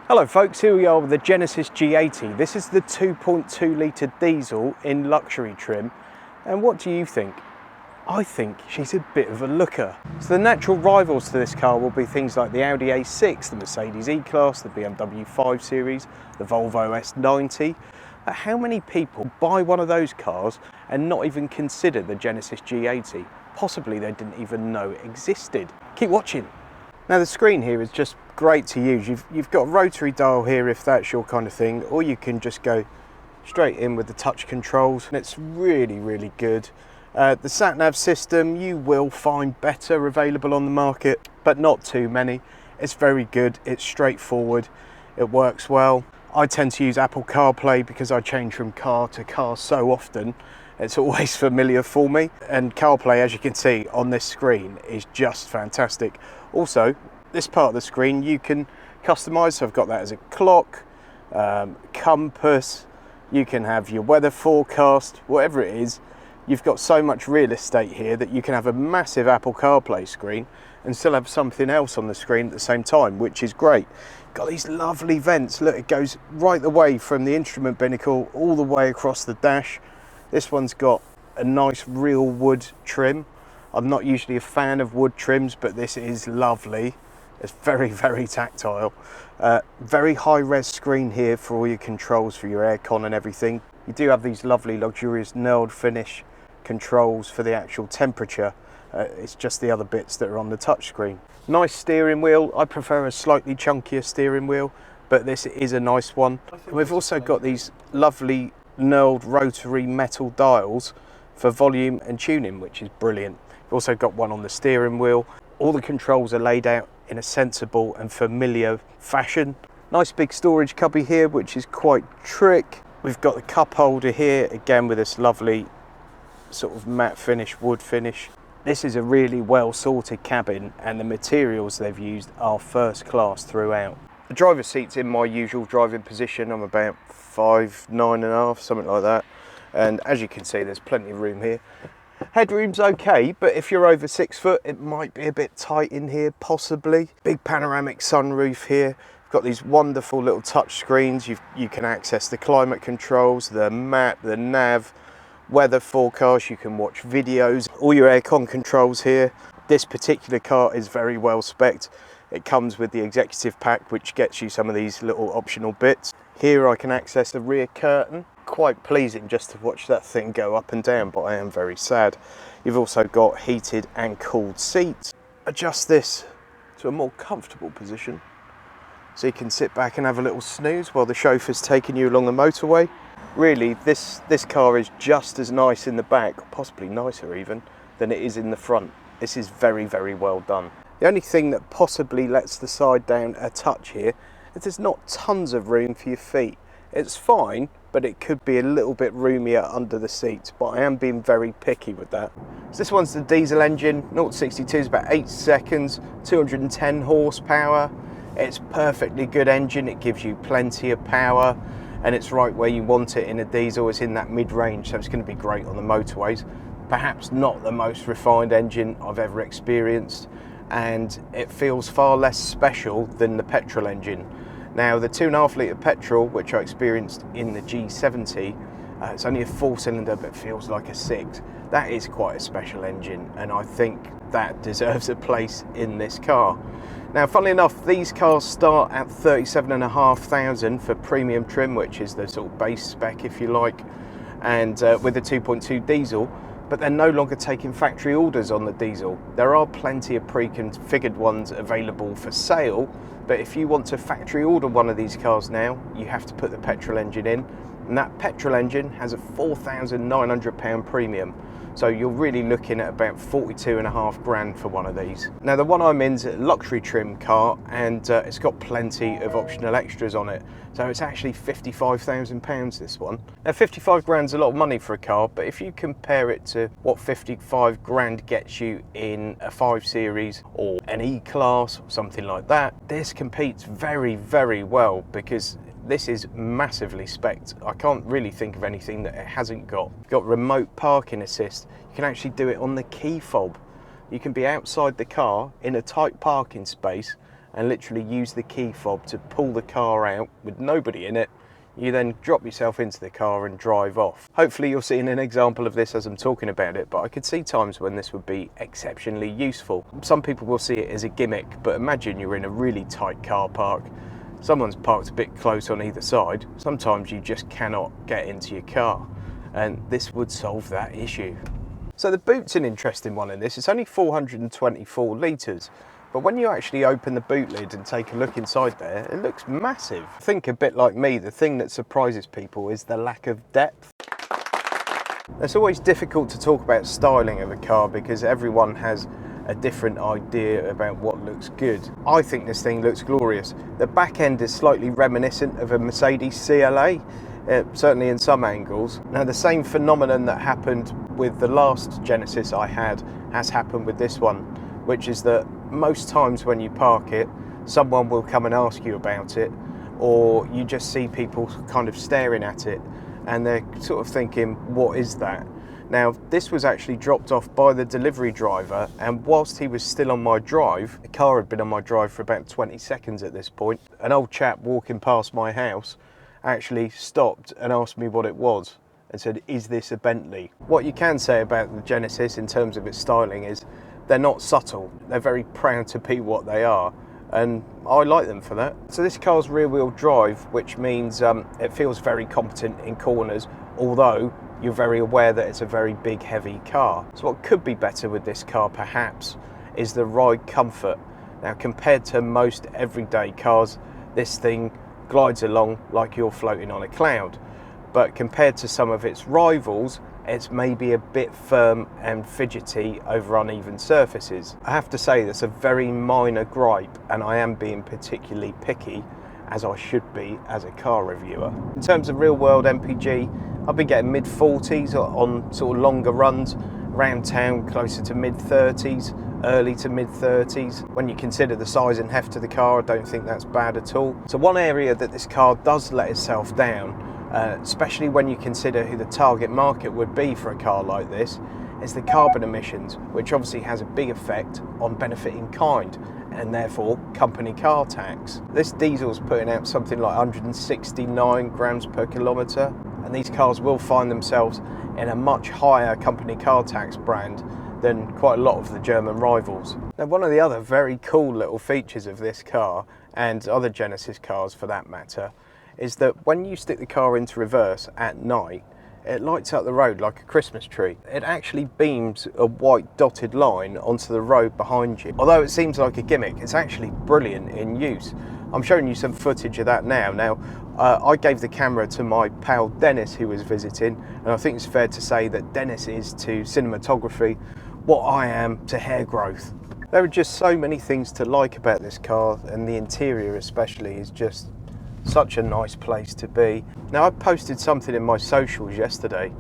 Hello folks, here we are with the Genesis G80. This is the 2.2 litre diesel in luxury trim. And what do you think? I think she's a bit of a looker. So the natural rivals to this car will be things like the Audi A6, the Mercedes E-Class, the BMW 5 Series, the Volvo S90. But how many people buy one of those cars and not even consider the Genesis G80? Possibly they didn't even know it existed. Keep watching. Now the screen here is just great to use. You've got a rotary dial here if that's your kind of thing, or you can just go straight in with the touch controls, and it's really good. The sat-nav system you will find better available on the market, but not too many. It's very good, it's straightforward, it works well. I tend to use Apple CarPlay because I change from car to car so often. It's always familiar for me, and CarPlay, as you can see on this screen, is just fantastic. Also, this part of the screen you can customize, so I've got that as a clock, compass, you can have your weather forecast, whatever it is. You've got so much real estate here that you can have a massive Apple CarPlay screen and still have something else on the screen at the same time, which is great. Got these lovely vents, look, it goes right the way from the instrument binnacle all the way across the dash. This one's got a nice real wood trim. I'm not usually a fan of wood trims, but this is lovely. It's very tactile. Very high res screen here for all your controls for your aircon and everything. You do have these lovely luxurious knurled finish controls for the actual temperature. It's just the other bits that are on the touch screen. Nice steering wheel. I prefer a slightly chunkier steering wheel, but this is a nice one. We've also got these lovely knurled rotary metal dials for volume and tuning, which is brilliant. We've also got one on the steering wheel. All the controls are laid out in a sensible and familiar fashion. Nice big storage cubby here, which is quite trick. We've got the cup holder here, again with this lovely sort of matte finish, wood finish. This is a really well sorted cabin, and the materials they've used are first class throughout. The driver's seat's in my usual driving position. I'm about 5'9½", something like that. And as you can see, there's plenty of room here. Headroom's okay, but if you're over 6 foot, it might be a bit tight in here, possibly. Big panoramic sunroof here. We've got these wonderful little touch screens. You can access the climate controls, the map, the nav, weather forecast. You can watch videos, all your aircon controls here. This particular car is very well spec'd. It comes with the executive pack, which gets you some of these little optional bits. Here I can access the rear curtain. Quite pleasing just to watch that thing go up and down, but I am very sad. You've also got heated and cooled seats. Adjust this to a more comfortable position so you can sit back and have a little snooze while the chauffeur's taking you along the motorway. Really, this car is just as nice in the back, possibly nicer even, than it is in the front. This is very well done. The only thing that possibly lets the side down a touch here is there's not tons of room for your feet. It's fine, but it could be a little bit roomier under the seats, but I am being very picky with that. So this one's the diesel engine, 0 to 62 is about 8 seconds, 210 horsepower. It's perfectly good engine, it gives you plenty of power, and it's right where you want it in a diesel. It's in that mid-range, so it's going to be great on the motorways. Perhaps not the most refined engine I've ever experienced, and it feels far less special than the petrol engine. Now the 2.5 litre petrol, which I experienced in the G70, it's only a 4-cylinder but feels like a 6. That is quite a special engine, and I think that deserves a place in this car. Now funnily enough, these cars start at 37,500 for premium trim, which is the sort of base spec if you like, and with a 2.2 diesel, but they're no longer taking factory orders on the diesel. There are plenty of pre-configured ones available for sale, but if you want to factory order one of these cars now, you have to put the petrol engine in, and that petrol engine has a £4,900 premium. So you're really looking at about 42.5 grand for one of these. Now the one I'm in is a luxury trim car, and it's got plenty of optional extras on it. So it's actually £55,000 this one. Now 55 grand's a lot of money for a car, but if you compare it to what 55 grand gets you in a 5 Series or an E-Class or something like that, this competes very well, because this is massively spec'd. I can't really think of anything that it hasn't got. It's got remote parking assist. You can actually do it on the key fob. You can be outside the car in a tight parking space and literally use the key fob to pull the car out with nobody in it. You then drop yourself into the car and drive off. Hopefully you're seeing an example of this as I'm talking about it, but I could see times when this would be exceptionally useful. Some people will see it as a gimmick, but imagine you're in a really tight car park. Someone's parked a bit close on either side. Sometimes you just cannot get into your car, and this would solve that issue. So the boot's an interesting one in this. It's only 424 litres. But when you actually open the boot lid and take a look inside there, it looks massive. I think a bit like me, the thing that surprises people is the lack of depth. It's always difficult to talk about styling of a car because everyone has a different idea about what looks good. I think this thing looks glorious. The back end is slightly reminiscent of a Mercedes CLA, certainly in some angles. Now the same phenomenon that happened with the last Genesis I had has happened with this one, which is that most times when you park it, someone will come and ask you about it, or you just see people kind of staring at it and they're sort of thinking, what is that? Now, this was actually dropped off by the delivery driver, and whilst he was still on my drive, the car had been on my drive for about 20 seconds at this point, an old chap walking past my house actually stopped and asked me what it was and said, is this a Bentley? What you can say about the Genesis in terms of its styling is they're not subtle. They're very proud to be what they are, and I like them for that. So this car's rear-wheel drive, which means it feels very competent in corners, although you're very aware that it's a very big, heavy car. So what could be better with this car, perhaps, is the ride comfort. Now, compared to most everyday cars, this thing glides along like you're floating on a cloud. But compared to some of its rivals, it's maybe a bit firm and fidgety over uneven surfaces. I have to say that's a very minor gripe, and I am being particularly picky, as I should be as a car reviewer. In terms of real world MPG, I've been getting mid-40s on sort of longer runs, around town closer to mid-30s, early to mid-30s. When you consider the size and heft of the car, I don't think that's bad at all. So one area that this car does let itself down, especially when you consider who the target market would be for a car like this, is the carbon emissions, which obviously has a big effect on benefit in kind and therefore company car tax. This diesel's putting out something like 169 grams per kilometre, and these cars will find themselves in a much higher company car tax brand than quite a lot of the German rivals. Now, one of the other very cool little features of this car, and other Genesis cars for that matter, is that when you stick the car into reverse at night, it lights up the road like a Christmas tree. It actually beams a white dotted line onto the road behind you. Although it seems like a gimmick, it's actually brilliant in use. I'm showing you some footage of that now. Now, I gave the camera to my pal Dennis, who was visiting, and I think it's fair to say that Dennis is to cinematography what I am to hair growth. There are just so many things to like about this car, and the interior especially is just such a nice place to be. Now, I posted something in my socials yesterday,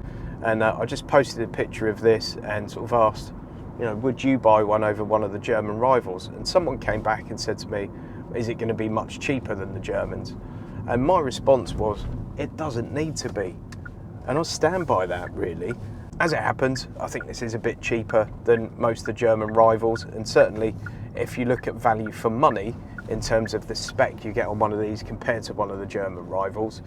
and I just posted a picture of this and sort of asked, you know, would you buy one over one of the German rivals? And someone came back and said to me, is it going to be much cheaper than the Germans? And my response was, it doesn't need to be. And I'll stand by that, really. As it happens, I think this is a bit cheaper than most of the German rivals, and certainly if you look at value for money in terms of the spec you get on one of these compared to one of the German rivals,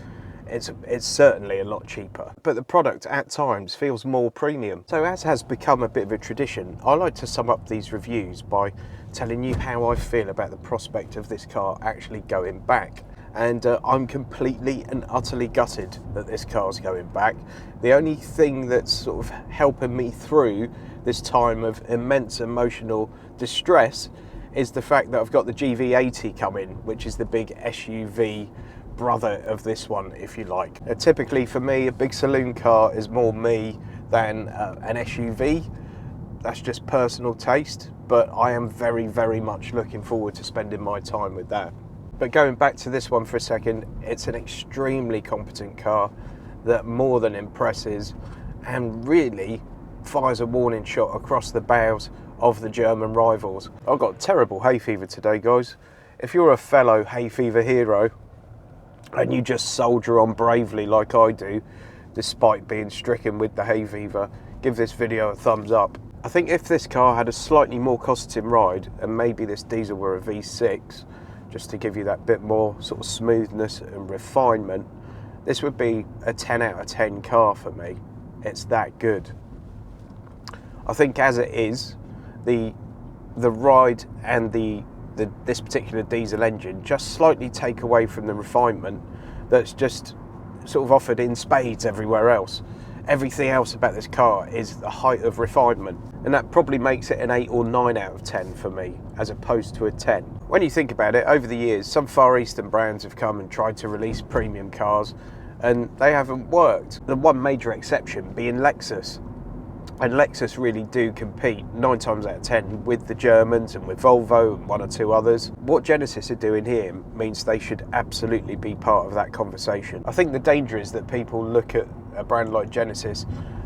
it's certainly a lot cheaper. But the product at times feels more premium. So as has become a bit of a tradition, I like to sum up these reviews by telling you how I feel about the prospect of this car actually going back. And I'm completely and utterly gutted that this car's going back. The only thing that's sort of helping me through this time of immense emotional distress is the fact that I've got the G80 coming, which is the big SUV brother of this one, if you like. Typically for me, a big saloon car is more me than an SUV. That's just personal taste, but I am very, very much looking forward to spending my time with that. But going back to this one for a second, it's an extremely competent car that more than impresses and really fires a warning shot across the bows of the German rivals. I've got terrible hay fever today, guys. If you're a fellow hay fever hero and you just soldier on bravely like I do, despite being stricken with the hay fever, give this video a thumbs up. I think if this car had a slightly more costing ride, and maybe this diesel were a V6, just to give you that bit more sort of smoothness and refinement, this would be a 10 out of 10 car for me. It's that good. I think as it is, the ride and this particular diesel engine just slightly take away from the refinement that's just sort of offered in spades everywhere else. Everything else about this car is the height of refinement, and that probably makes it an 8 or 9 out of 10 for me, as opposed to a 10. When you think about it, over the years, some Far Eastern brands have come and tried to release premium cars, and they haven't worked. The one major exception being Lexus. And Lexus really do compete 9 times out of 10 with the Germans and with Volvo and 1 or 2 others. What Genesis are doing here means they should absolutely be part of that conversation. I think the danger is that people look at a brand like Genesis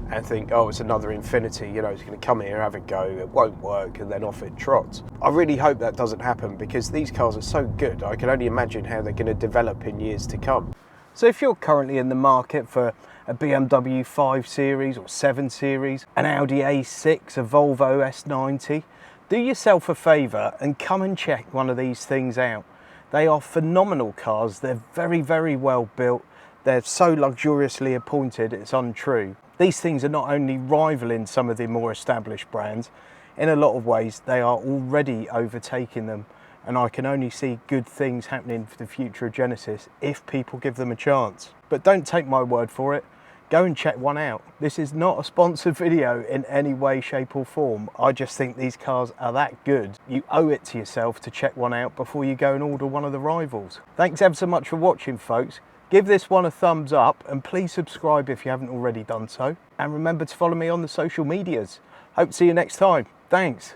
and think, oh, it's another Infiniti, you know, it's going to come here, have a go, it won't work, and then off it trots. I really hope that doesn't happen, because these cars are so good, I can only imagine how they're going to develop in years to come. So if you're currently in the market for a BMW 5 Series or 7 Series, an Audi A6, a Volvo S90, do yourself a favour and come and check one of these things out. They are phenomenal cars, they're very, very well built, they're so luxuriously appointed it's untrue. These things are not only rivaling some of the more established brands, in a lot of ways they are already overtaking them, and I can only see good things happening for the future of Genesis if people give them a chance. But don't take my word for it, go and check one out. This is not a sponsored video in any way, shape or form. I just think these cars are that good. You owe it to yourself to check one out before you go and order one of the rivals. Thanks ever so much for watching, folks. Give this one a thumbs up and please subscribe if you haven't already done so. And remember to follow me on the social medias. Hope to see you next time. Thanks.